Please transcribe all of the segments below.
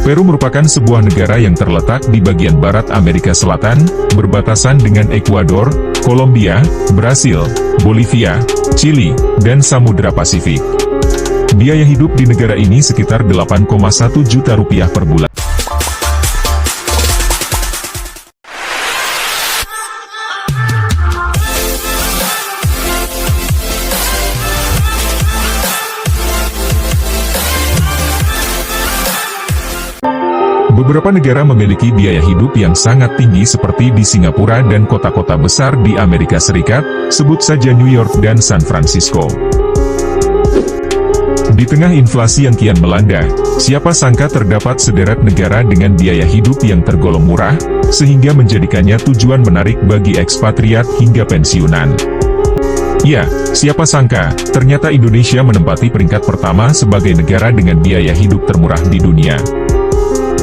Peru merupakan sebuah negara yang terletak di bagian barat Amerika Selatan, berbatasan dengan Ekuador, Kolombia, Brasil, Bolivia, Chili, dan Samudra Pasifik. Biaya hidup di negara ini sekitar 8,1 juta rupiah per bulan. Beberapa negara memiliki biaya hidup yang sangat tinggi seperti di Singapura dan kota-kota besar di Amerika Serikat, sebut saja New York dan San Francisco. Di tengah inflasi yang kian melanda, siapa sangka terdapat sederet negara dengan biaya hidup yang tergolong murah, sehingga menjadikannya tujuan menarik bagi ekspatriat hingga pensiunan. Ya, siapa sangka, ternyata Indonesia menempati peringkat pertama sebagai negara dengan biaya hidup termurah di dunia.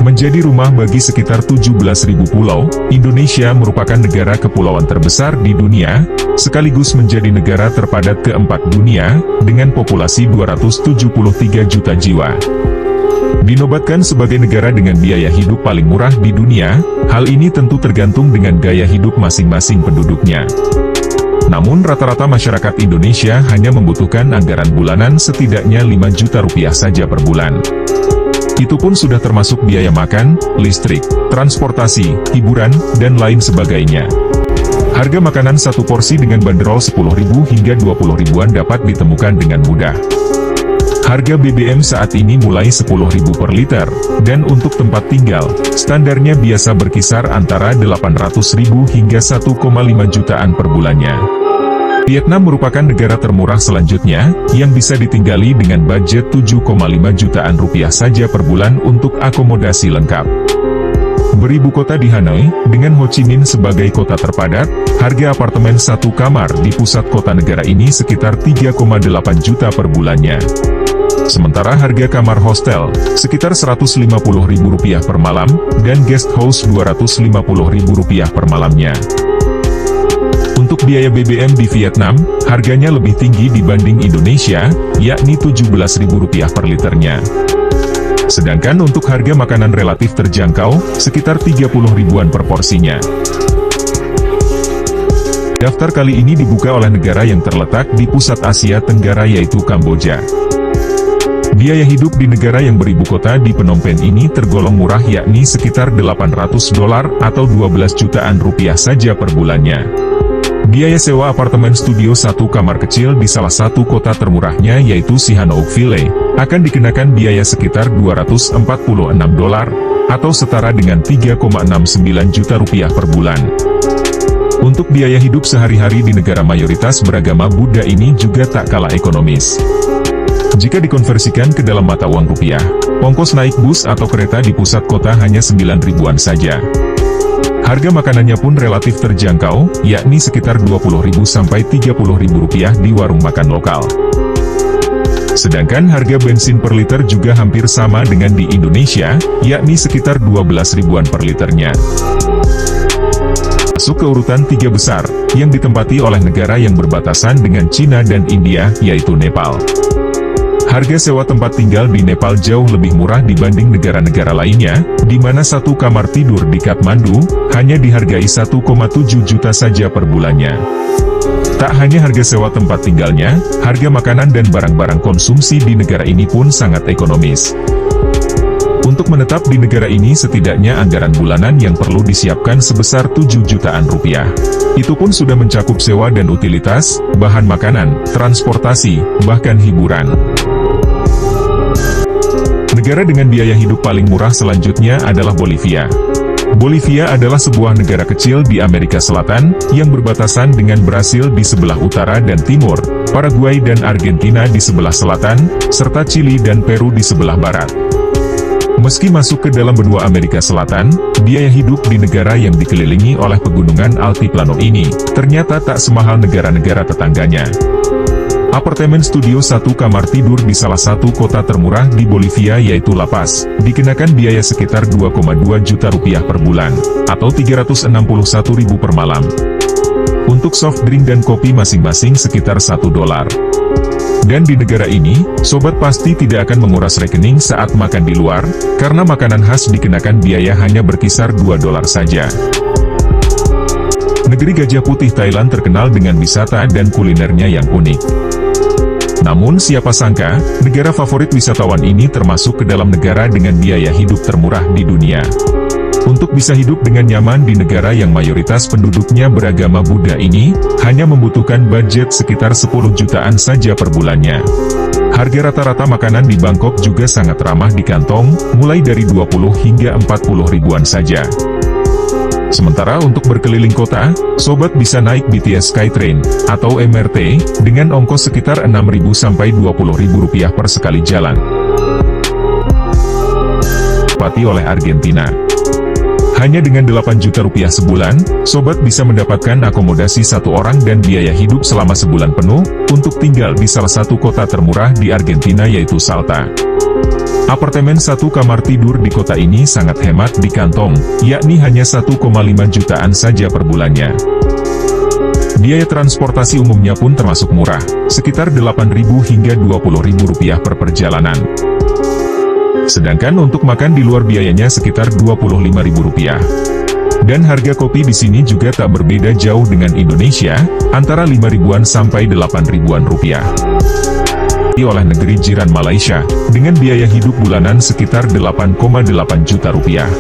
Menjadi rumah bagi sekitar 17.000 pulau, Indonesia merupakan negara kepulauan terbesar di dunia, sekaligus menjadi negara terpadat keempat dunia, dengan populasi 273 juta jiwa. Dinobatkan sebagai negara dengan biaya hidup paling murah di dunia, hal ini tentu tergantung dengan gaya hidup masing-masing penduduknya. Namun rata-rata masyarakat Indonesia hanya membutuhkan anggaran bulanan setidaknya 5 juta rupiah saja per bulan. Itu pun sudah termasuk biaya makan, listrik, transportasi, hiburan, dan lain sebagainya. Harga makanan satu porsi dengan banderol 10.000 hingga 20.000-an dapat ditemukan dengan mudah. Harga BBM saat ini mulai 10.000 per liter, dan untuk tempat tinggal, standarnya biasa berkisar antara 800.000 hingga 1,5 jutaan per bulannya. Vietnam merupakan negara termurah selanjutnya, yang bisa ditinggali dengan budget 7,5 jutaan rupiah saja per bulan untuk akomodasi lengkap. Beribu kota di Hanoi, dengan Ho Chi Minh sebagai kota terpadat, harga apartemen satu kamar di pusat kota negara ini sekitar 3,8 juta per bulannya. Sementara harga kamar hostel, sekitar Rp150.000 per malam, dan guest house Rp250.000 per malamnya. Untuk biaya BBM di Vietnam, harganya lebih tinggi dibanding Indonesia, yakni Rp17.000 per liternya. Sedangkan untuk harga makanan relatif terjangkau, sekitar 30.000-an per porsinya. Daftar kali ini dibuka oleh negara yang terletak di pusat Asia Tenggara yaitu Kamboja. Biaya hidup di negara yang beribu kota di Phnom Penh ini tergolong murah yakni sekitar $800 atau 12 jutaan rupiah saja per bulannya. Biaya sewa apartemen studio satu kamar kecil di salah satu kota termurahnya yaitu Sihanouk Village, akan dikenakan biaya sekitar $246 atau setara dengan 3,69 juta rupiah per bulan. Untuk biaya hidup sehari-hari di negara mayoritas beragama Buddha ini juga tak kalah ekonomis. Jika dikonversikan ke dalam mata uang rupiah, ongkos naik bus atau kereta di pusat kota hanya 9.000-an saja. Harga makanannya pun relatif terjangkau, yakni sekitar Rp20.000 sampai Rp30.000 di warung makan lokal. Sedangkan harga bensin per liter juga hampir sama dengan di Indonesia, yakni sekitar 12.000-an per liternya. Masuk ke urutan 3 besar, yang ditempati oleh negara yang berbatasan dengan Cina dan India, yaitu Nepal. Harga sewa tempat tinggal di Nepal jauh lebih murah dibanding negara-negara lainnya, di mana satu kamar tidur di Kathmandu hanya dihargai 1,7 juta saja per bulannya. Tak hanya harga sewa tempat tinggalnya, harga makanan dan barang-barang konsumsi di negara ini pun sangat ekonomis. Untuk menetap di negara ini setidaknya anggaran bulanan yang perlu disiapkan sebesar 7 jutaan rupiah. Itu pun sudah mencakup sewa dan utilitas, bahan makanan, transportasi, bahkan hiburan. Negara dengan biaya hidup paling murah selanjutnya adalah Bolivia. Bolivia adalah sebuah negara kecil di Amerika Selatan, yang berbatasan dengan Brasil di sebelah utara dan timur, Paraguay dan Argentina di sebelah selatan, serta Chili dan Peru di sebelah barat. Meski masuk ke dalam benua Amerika Selatan, biaya hidup di negara yang dikelilingi oleh pegunungan Altiplano ini, ternyata tak semahal negara-negara tetangganya. Apartemen studio satu kamar tidur di salah satu kota termurah di Bolivia yaitu La Paz, dikenakan biaya sekitar 2,2 juta rupiah per bulan, atau 361.000 per malam. Untuk soft drink dan kopi masing-masing sekitar $1. Dan di negara ini, sobat pasti tidak akan menguras rekening saat makan di luar, karena makanan khas dikenakan biaya hanya berkisar $2 saja. Negeri Gajah Putih Thailand terkenal dengan wisata dan kulinernya yang unik. Namun siapa sangka, negara favorit wisatawan ini termasuk ke dalam negara dengan biaya hidup termurah di dunia. Untuk bisa hidup dengan nyaman di negara yang mayoritas penduduknya beragama Buddha ini, hanya membutuhkan budget sekitar 10 jutaan saja per bulannya. Harga rata-rata makanan di Bangkok juga sangat ramah di kantong, mulai dari 20 hingga 40 ribuan saja. Sementara untuk berkeliling kota, sobat bisa naik BTS Skytrain, atau MRT, dengan ongkos sekitar 6.000 sampai 20.000 rupiah per sekali jalan. Pati oleh Argentina. Hanya dengan 8 juta rupiah sebulan, sobat bisa mendapatkan akomodasi satu orang dan biaya hidup selama sebulan penuh, untuk tinggal di salah satu kota termurah di Argentina yaitu Salta. Apartemen satu kamar tidur di kota ini sangat hemat di kantong, yakni hanya 1,5 jutaan saja per bulannya. Biaya transportasi umumnya pun termasuk murah, sekitar 8.000 hingga 20.000 rupiah per perjalanan. Sedangkan untuk makan di luar biayanya sekitar 25.000 rupiah. Dan harga kopi di sini juga tak berbeda jauh dengan Indonesia, antara 5 ribuan sampai 8 ribuan rupiah. Oleh negeri jiran Malaysia, dengan biaya hidup bulanan sekitar 8,8 juta rupiah.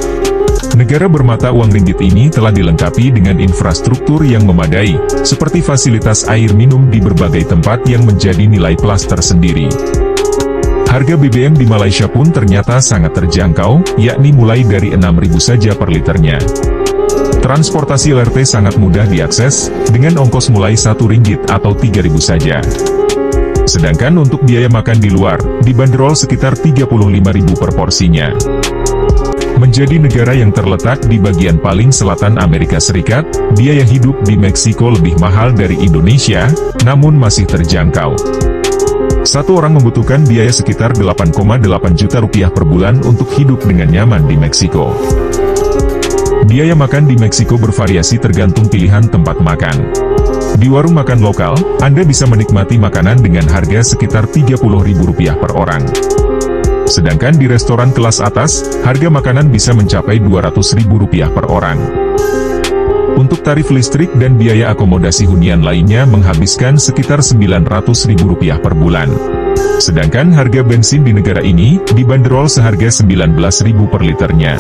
Negara bermata uang ringgit ini telah dilengkapi dengan infrastruktur yang memadai, seperti fasilitas air minum di berbagai tempat yang menjadi nilai plus tersendiri. Harga BBM di Malaysia pun ternyata sangat terjangkau, yakni mulai dari 6.000 saja per liternya. Transportasi LRT sangat mudah diakses, dengan ongkos mulai Rp1 atau 3.000 saja. Sedangkan untuk biaya makan di luar, dibanderol sekitar 35.000 per porsinya. Menjadi negara yang terletak di bagian paling selatan Amerika Serikat, biaya hidup di Meksiko lebih mahal dari Indonesia, namun masih terjangkau. Satu orang membutuhkan biaya sekitar 8,8 juta rupiah per bulan untuk hidup dengan nyaman di Meksiko. Biaya makan di Meksiko bervariasi tergantung pilihan tempat makan. Di warung makan lokal, Anda bisa menikmati makanan dengan harga sekitar Rp30.000 per orang. Sedangkan di restoran kelas atas, harga makanan bisa mencapai Rp200.000 per orang. Untuk tarif listrik dan biaya akomodasi hunian lainnya menghabiskan sekitar Rp900.000 per bulan. Sedangkan harga bensin di negara ini dibanderol seharga Rp19.000 per liternya.